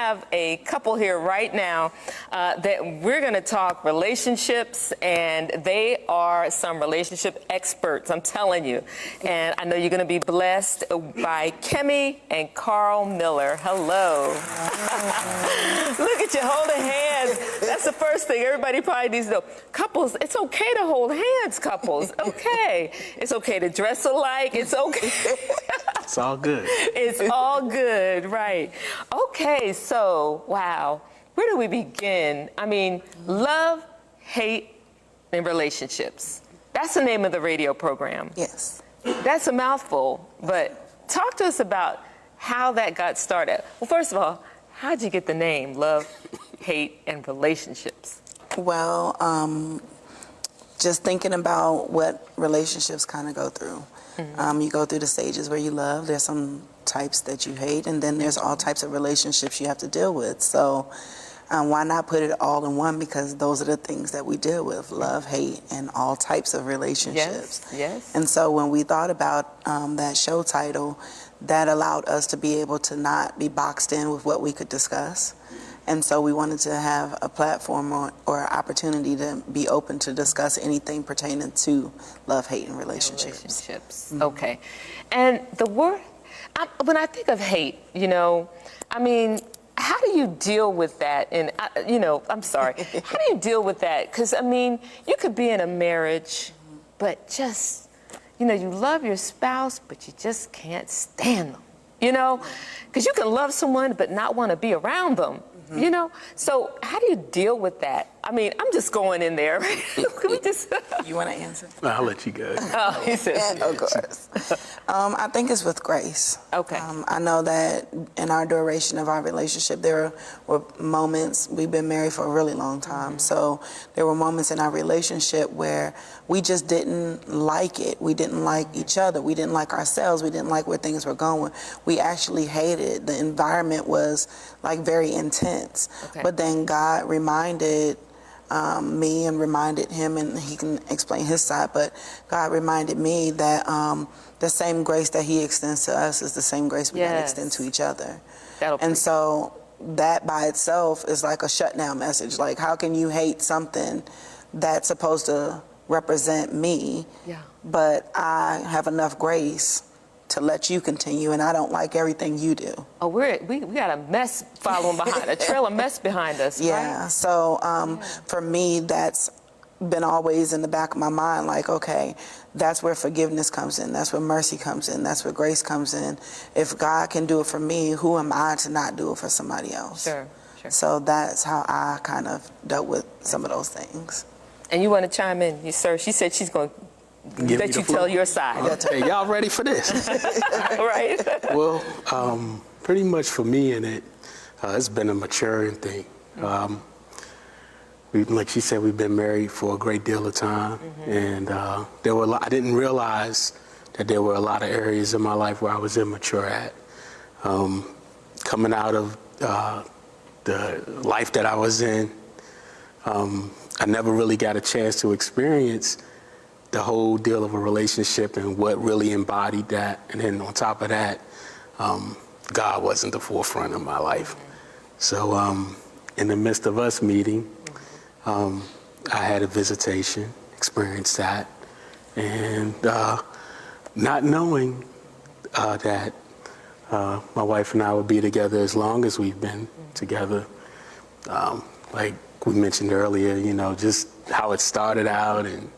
have a couple here right now that we're going to talk relationships, and they are some relationship experts, I'm telling you. And I know you're going to be blessed by Kemi and Carl Miller. Hello. Look at you holding hands. That's the first thing everybody probably needs to know. Couples, it's okay to hold hands, couples. Okay. It's okay to dress alike. It's okay. It's all good. It's all good, right. Okay, so, wow. Where do we begin? I mean, love, hate, and relationships. That's the name of the radio program. Yes. That's a mouthful, but talk to us about how that got started. Well, first of all, how'd you get the name, Love, Hate, and Relationships? Well, just thinking about what relationships kind of go through. You go through the stages where you love. There's some types that you hate, and then there's all types of relationships you have to deal with. So why not put it all in one? Because those are the things that we deal with: love, hate, and all types of relationships. Yes, yes. And so when we thought about that show title, that allowed us to be able to not be boxed in with what we could discuss. And so we wanted to have a platform or opportunity to be open to discuss anything pertaining to love, hate, and relationships. Mm-hmm. Okay. And the word, when I think of hate, you know, I mean, how do you deal with that? And, you know, I'm sorry. How do you deal with that? Because, I mean, you could be in a marriage, but just, you know, you love your spouse, but you just can't stand them, you know? Because you can love someone but not want to be around them. You know, so how do you deal with that? I mean, I'm just going in there. Can we just? You want to answer? I'll let you go. Oh, he says. Of course. I think it's with grace. Okay. I know that in our duration of our relationship, there were moments, we've been married for a really long time, so there were moments in our relationship where we just didn't like it. We didn't like each other. We didn't like ourselves. We didn't like where things were going. We actually hated it. The environment was like very intense. Okay. But then God reminded me and reminded him, and he can explain his side, but God reminded me that the same grace that he extends to us is the same grace we gotta extend to each other. And so that by itself is like a shutdown message. Like, how can you hate something that's supposed to represent me, but I have enough grace to let you continue, and I don't like everything you do. Oh, we got a mess following behind, a trail of mess behind us, Yeah, right? So for me, that's been always in the back of my mind, like, okay, that's where forgiveness comes in, that's where mercy comes in, that's where grace comes in. If God can do it for me, who am I to not do it for somebody else? Sure. So that's how I kind of dealt with some of those things. And you want to chime in, you sir? She said she's going to let you tell your side. Okay, y'all ready for this? Right. Well, pretty much for me in it, it's been a maturing thing. Like she said, we've been married for a great deal of time, and I didn't realize that there were a lot of areas in my life where I was immature at. Coming out of the life that I was in, I never really got a chance to experience the whole deal of a relationship and what really embodied that. And then on top of that, God wasn't the forefront of my life. So in the midst of us meeting, I had a visitation, experienced that, and not knowing that my wife and I would be together as long as we've been together. Like we mentioned earlier, you know, just how it started out and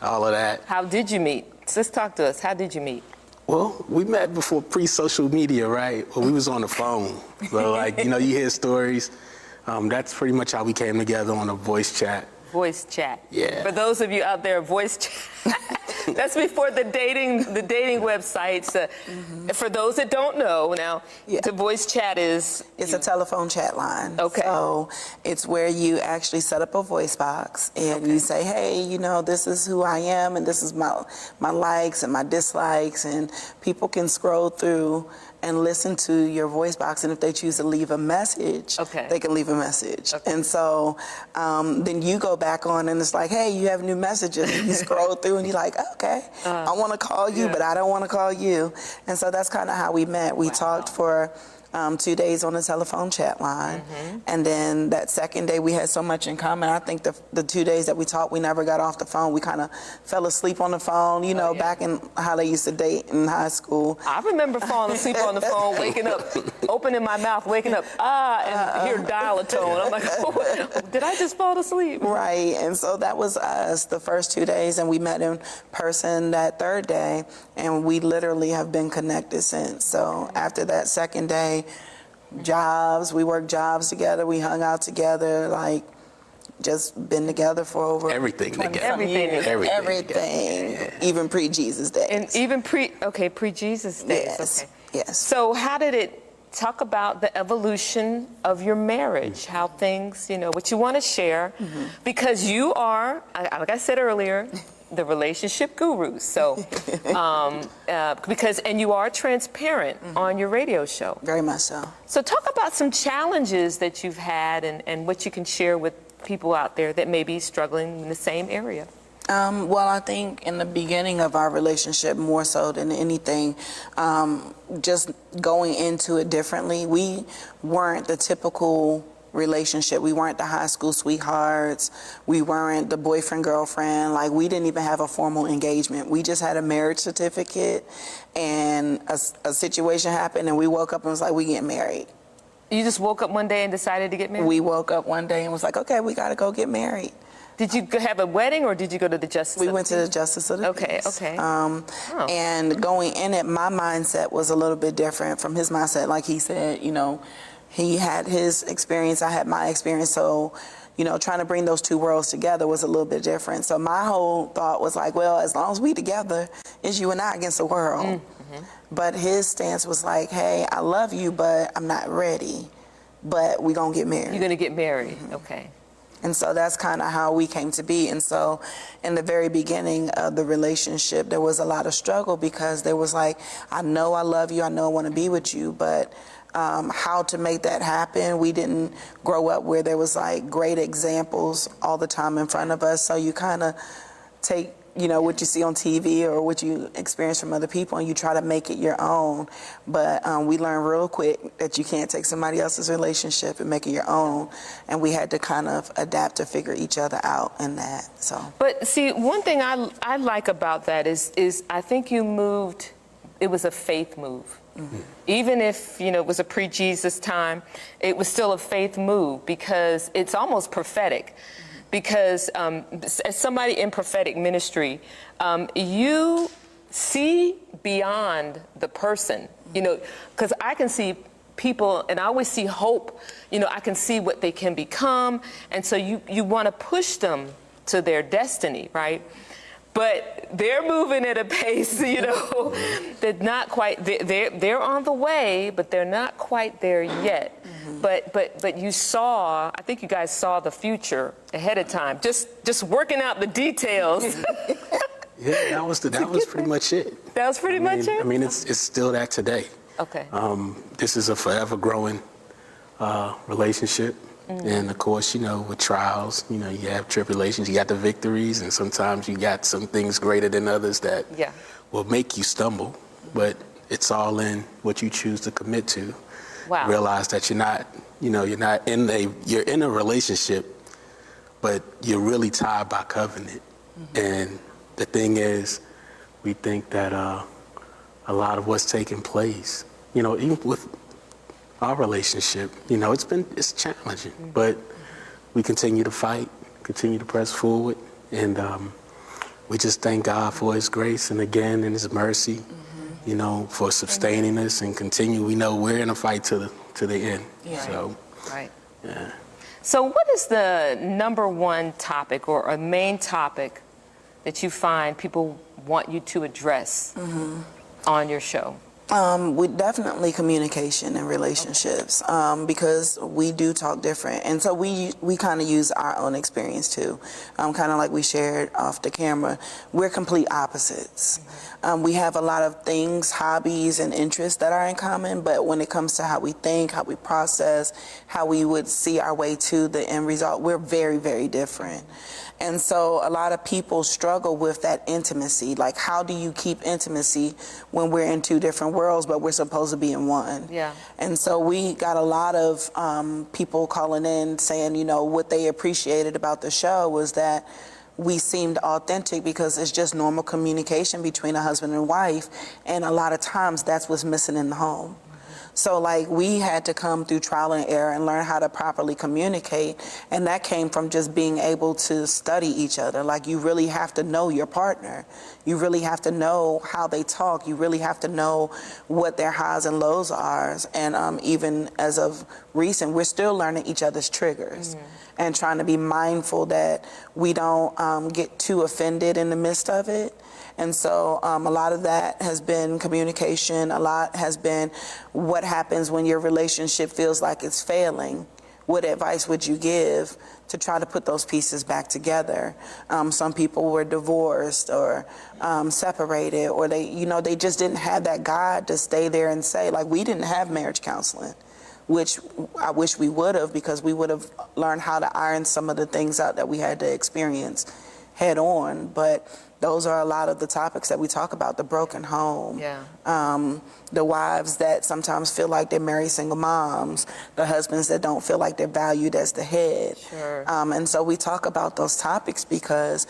all of that. How did you meet? Just talk to us. How did you meet? Well, we met before pre-social media, right? Well, we was on the phone. So, like, you know, you hear stories. That's pretty much how we came together, on a voice chat. Voice chat. Yeah. For those of you out there, voice chat. That's before the dating websites. For those that don't know, now, the voice chat is... It's a telephone chat line. Okay. So it's where you actually set up a voice box and you say, hey, you know, this is who I am and this is my likes and my dislikes, and people can scroll through and listen to your voice box, and if they choose to leave a message, they can leave a message. And so then you go back on and it's like, hey, you have new messages, and you scroll through and you're like, okay, I want to call you, but I don't want to call you. And so that's kind of how we met. We talked for 2 days on the telephone chat line. And then that second day, we had so much in common. I think the 2 days that we talked, we never got off the phone. We kind of fell asleep on the phone, you know, back in how they used to date in high school. I remember falling asleep on the phone, waking up, opening my mouth, waking up, and hear dial-a-tone. I'm like, oh, did I just fall asleep? Right, and so that was us the first 2 days, and we met in person that third day, and we literally have been connected since. So after that second day, we worked jobs together, we hung out together, like just been together for over Everything 20 together. Everything. Everything, even pre-Jesus days. And even pre-Jesus days. Yes, Okay. yes. So how did it talk about the evolution of your marriage, how things, you know, what you want to share, because you are, like I said earlier, the relationship guru. So, and you are transparent on your radio show. Very much so. So talk about some challenges that you've had and what you can share with people out there that may be struggling in the same area. Well, I think in the beginning of our relationship, more so than anything, just going into it differently. We weren't the typical relationship. We weren't the high school sweethearts. We weren't the boyfriend, girlfriend. Like, we didn't even have a formal engagement. We just had a marriage certificate, and a situation happened, and we woke up and was like, we getting married. You just woke up one day and decided to get married? We woke up one day and was like, okay, we got to go get married. Did you have a wedding, or did you go to the justice? We went to the justice of the Okay, peace. okay. And going in it, my mindset was a little bit different from his mindset. Like he said, you know, he had his experience, I had my experience. So, you know, trying to bring those two worlds together was a little bit different. So my whole thought was like, well, as long as we together, it's you and I against the world. But his stance was like, hey, I love you, but I'm not ready. But we gonna get married. You're going to get married, okay. And so that's kind of how we came to be. And so in the very beginning of the relationship, there was a lot of struggle, because there was like, I know I love you, I know I want to be with you, but how to make that happen. We didn't grow up where there was like great examples all the time in front of us. So you kind of take, you know, what you see on TV or what you experience from other people, and you try to make it your own. But we learned real quick that you can't take somebody else's relationship and make it your own. And we had to kind of adapt to figure each other out in that. So. But see, one thing I like about that is I think you moved, it was a faith move. Even if, you know, it was a pre-Jesus time, it was still a faith move, because it's almost prophetic. Because as somebody in prophetic ministry, you see beyond the person, you know, because I can see people, and I always see hope, you know, I can see what they can become, and so you want to push them to their destiny, right? But they're moving at a pace, you know, that not quite, they're on the way, but they're not quite there yet. But you saw, I think you guys saw the future ahead of time, just working out the details. Yeah, that was pretty much it. That was pretty much it? I mean, it's still that today. Okay. This is a forever growing relationship. And of course, you know, with trials, you know, you have tribulations, you got the victories, and sometimes you got some things greater than others that will make you stumble. But it's all in what you choose to commit to. Wow. Realize that you're not you're in a relationship, but you're really tied by covenant. And the thing is, we think that a lot of what's taking place, you know, even with our relationship, you know, it's challenging, but we continue to fight, continue to press forward, and we just thank God for His grace and again in His mercy, you know, for sustaining us and continue. We know we're in a fight to the end. Yeah. So, Right. yeah. So what is the number one topic or a main topic that you find people want you to address on your show? We definitely communication and relationships, because we do talk different, and so we kind of use our own experience too. Kind of like we shared off the camera, we're complete opposites. We have a lot of things, hobbies, and interests that are in common, but when it comes to how we think, how we process, how we would see our way to the end result, we're very, very different. And so a lot of people struggle with that intimacy. Like, how do you keep intimacy when we're in two different worlds? worlds, but we're supposed to be in one. Yeah. And so we got a lot of people calling in saying, you know, what they appreciated about the show was that we seemed authentic because it's just normal communication between a husband and wife. And a lot of times that's what's missing in the home. So like we had to come through trial and error and learn how to properly communicate. And that came from just being able to study each other. Like you really have to know your partner. You really have to know how they talk. You really have to know what their highs and lows are. And even as of recent, we're still learning each other's triggers and trying to be mindful that we don't get too offended in the midst of it. And so a lot of that has been communication. A lot has been what happens when your relationship feels like it's failing. What advice would you give to try to put those pieces back together? Some people were divorced or separated, or they just didn't have that God to stay there and say, like, we didn't have marriage counseling, which I wish we would have, because we would have learned how to iron some of the things out that we had to experience head on. But those are a lot of the topics that we talk about: the broken home, the wives that sometimes feel like they're married single moms, the husbands that don't feel like they're valued as the head. Sure. And so we talk about those topics because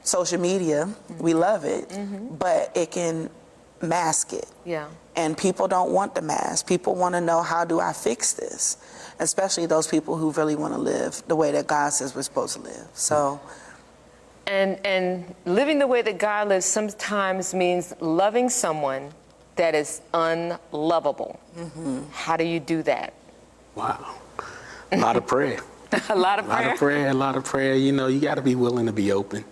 social media, we love it, but it can mask it. Yeah. And people don't want the mask. People want to know, how do I fix this? Especially those people who really want to live the way that God says we're supposed to live. So. And living the way that God lives sometimes means loving someone that is unlovable. How do you do that? Wow. A lot of prayer. A lot of prayer. A lot of prayer. You know, you got to be willing to be open.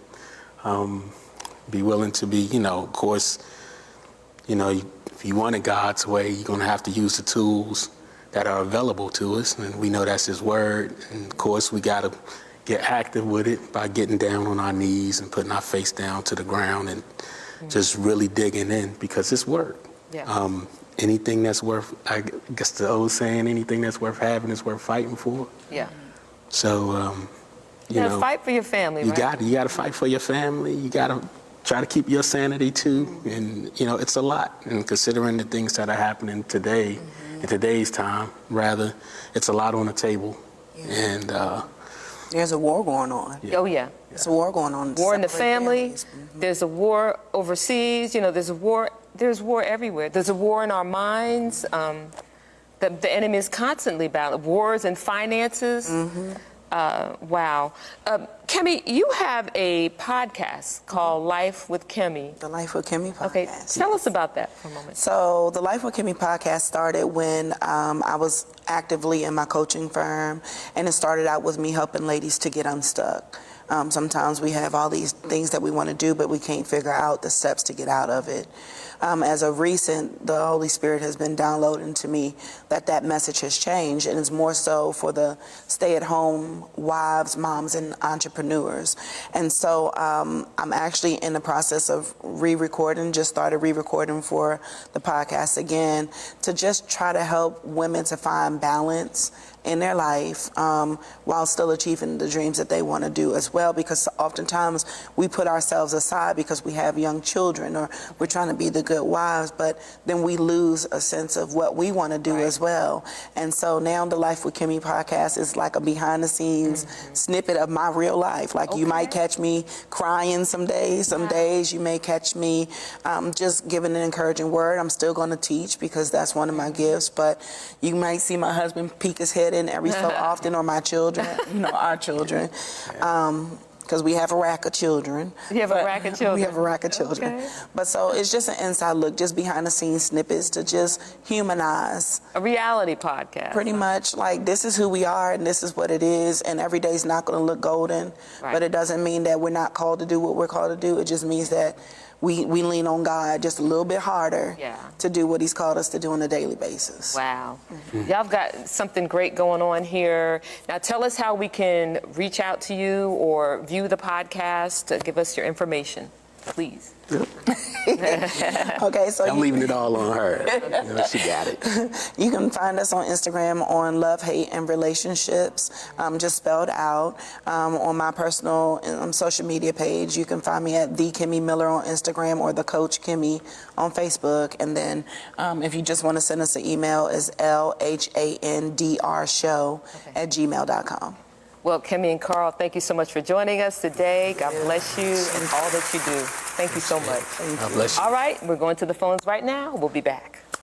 Be willing to be, of course, if you want it God's way, you're going to have to use the tools that are available to us. And we know that's His Word. And of course, we got to get active with it by getting down on our knees and putting our face down to the ground and just really digging in, because it's work. Yeah. Anything that's worth, I guess the old saying, anything that's worth having is worth fighting for. Yeah. So, You gotta fight for your family, you right? got to fight for your family. You got to try to keep your sanity too. And, it's a lot. And considering the things that are happening today, in today's time, rather, it's a lot on the table. And, There's a war going on. Oh, yeah. There's a war going on. War in the Separate family. families. There's a war overseas. There's a war. There's war everywhere. There's a war in our minds. The enemy is constantly battling. Wars and finances. Wow. Kemi, you have a podcast called Life with Kemi. The Life with Kemi podcast. Okay, tell us about that for a moment. So the Life with Kemi podcast started when I was actively in my coaching firm, and it started out with me helping ladies to get unstuck. Sometimes we have all these things that we want to do, but we can't figure out the steps to get out of it. As of recent, the Holy Spirit has been downloading to me that message has changed, and it's more so for the stay-at-home wives, moms, and entrepreneurs. And so I'm actually in the process of re-recording, just started re-recording for the podcast again, to just try to help women to find balance in their life while still achieving the dreams that they want to do as well, because oftentimes we put ourselves aside because we have young children or we're trying to be the good wives, but then we lose a sense of what we want to do as well. And so now the Life with Kemi podcast is like a behind the scenes snippet of my real life. Like you might catch me crying some days you may catch me just giving an encouraging word. I'm still going to teach because that's one of my gifts, but you might see my husband peek his head in every so often, or my children, our children, because we have a rack of children. You have a rack of children. We have a rack of children. Okay. But so it's just an inside look, just behind the scenes snippets to just humanize. A reality podcast. Pretty much, like, this is who we are and this is what it is, and every day's not going to look golden, but it doesn't mean that we're not called to do what we're called to do. It just means that we lean on God just a little bit harder to do what He's called us to do on a daily basis. Wow. Y'all have got something great going on here. Now tell us how we can reach out to you or view the podcast. Give us your information. please. Okay, so I'm leaving it all on her. You know, she got it. you can find us on Instagram on Love, Hate, and Relationships, just spelled out. On my personal social media page, you can find me at The Kimmy Miller on Instagram or The Coach Kimmy on Facebook. And then if you just want to send us an email, is LHANDRshow@gmail.com. Well, Kimmy and Carl, thank you so much for joining us today. God bless you and all that you do. Thank you so much. God bless you. All right, we're going to the phones right now. We'll be back.